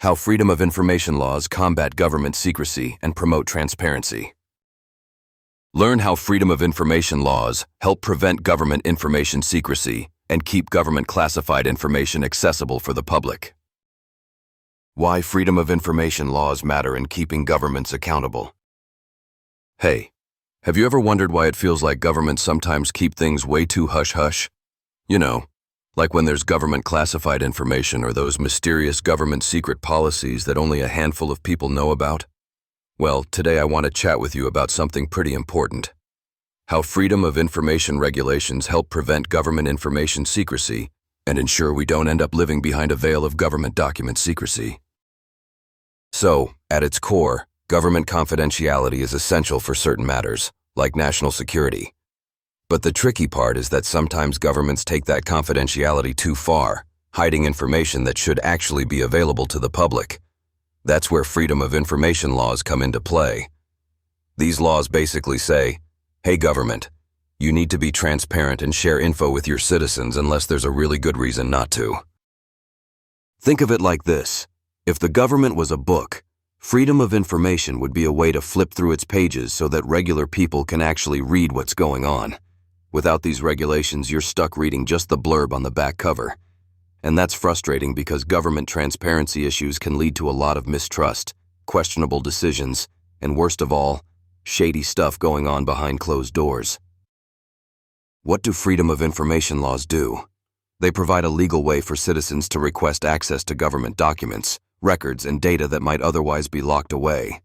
How freedom of information laws combat government secrecy and promote transparency. Learn how freedom of information laws help prevent government information secrecy and keep government classified information accessible for the public. Why freedom of information laws matter in keeping governments accountable. Hey, have you ever wondered why it feels like governments sometimes keep things way too hush-hush? You know, like when there's government classified information or those mysterious government secret policies that only a handful of people know about? Well, today I want to chat with you about something pretty important. How freedom of information regulations help prevent government information secrecy and ensure we don't end up living behind a veil of government document secrecy. So, at its core, government confidentiality is essential for certain matters, like national security. But the tricky part is that sometimes governments take that confidentiality too far, hiding information that should actually be available to the public. That's where freedom of information laws come into play. These laws basically say, hey government, you need to be transparent and share info with your citizens unless there's a really good reason not to. Think of it like this. If the government was a book, freedom of information would be a way to flip through its pages so that regular people can actually read what's going on. Without these regulations, you're stuck reading just the blurb on the back cover. And that's frustrating because government transparency issues can lead to a lot of mistrust, questionable decisions, and worst of all, shady stuff going on behind closed doors. What do freedom of information laws do? They provide a legal way for citizens to request access to government documents, records, and data that might otherwise be locked away.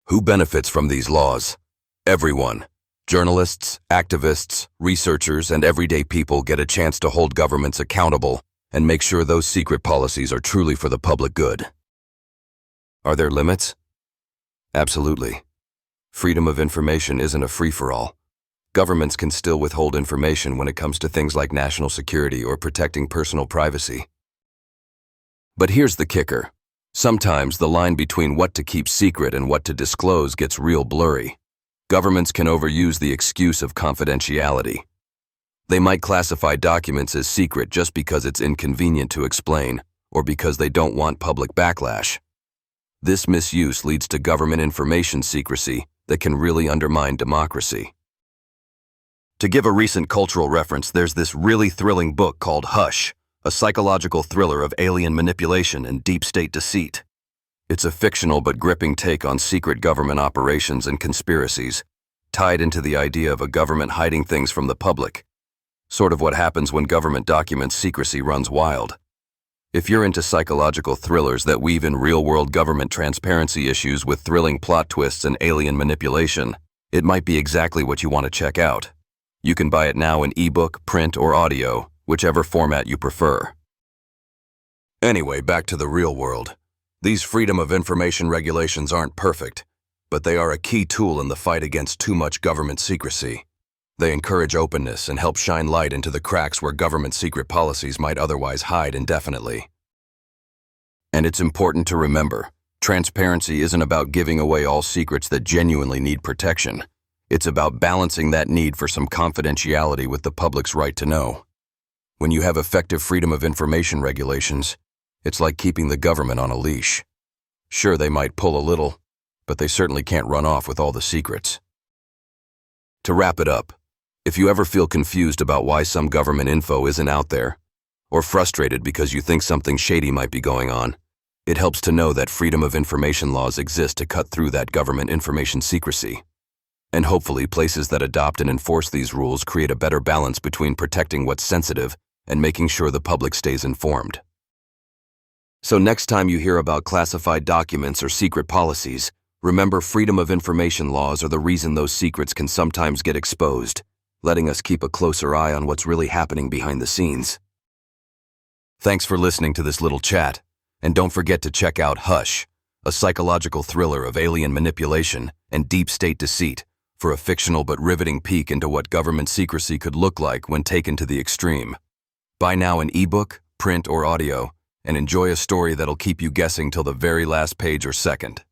Who benefits from these laws? Everyone. Journalists, activists, researchers, and everyday people get a chance to hold governments accountable and make sure those secret policies are truly for the public good. Are there limits? Absolutely. Freedom of information isn't a free-for-all. Governments can still withhold information when it comes to things like national security or protecting personal privacy. But here's the kicker. Sometimes the line between what to keep secret and what to disclose gets real blurry. Governments can overuse the excuse of confidentiality. They might classify documents as secret just because it's inconvenient to explain, or because they don't want public backlash. This misuse leads to government information secrecy that can really undermine democracy. To give a recent cultural reference, there's this really thrilling book called Hush, a psychological thriller of alien manipulation and deep state deceit. It's a fictional but gripping take on secret government operations and conspiracies, tied into the idea of a government hiding things from the public. Sort of what happens when government document secrecy runs wild. If you're into psychological thrillers that weave in real-world government transparency issues with thrilling plot twists and alien manipulation, it might be exactly what you want to check out. You can buy it now in ebook, print, or audio, whichever format you prefer. Anyway, back to the real world. These freedom of information regulations aren't perfect, but they are a key tool in the fight against too much government secrecy. They encourage openness and help shine light into the cracks where government secret policies might otherwise hide indefinitely. And it's important to remember, transparency isn't about giving away all secrets that genuinely need protection. It's about balancing that need for some confidentiality with the public's right to know. When you have effective freedom of information regulations, it's like keeping the government on a leash. Sure, they might pull a little, but they certainly can't run off with all the secrets. To wrap it up, if you ever feel confused about why some government info isn't out there, or frustrated because you think something shady might be going on, it helps to know that freedom of information laws exist to cut through that government information secrecy. And hopefully, places that adopt and enforce these rules create a better balance between protecting what's sensitive and making sure the public stays informed. So next time you hear about classified documents or secret policies, remember freedom of information laws are the reason those secrets can sometimes get exposed, letting us keep a closer eye on what's really happening behind the scenes. Thanks for listening to this little chat, and don't forget to check out Hush, a psychological thriller of alien manipulation and deep state deceit, for a fictional but riveting peek into what government secrecy could look like when taken to the extreme. Buy now in ebook, print, or audio, and enjoy a story that'll keep you guessing till the very last page or second.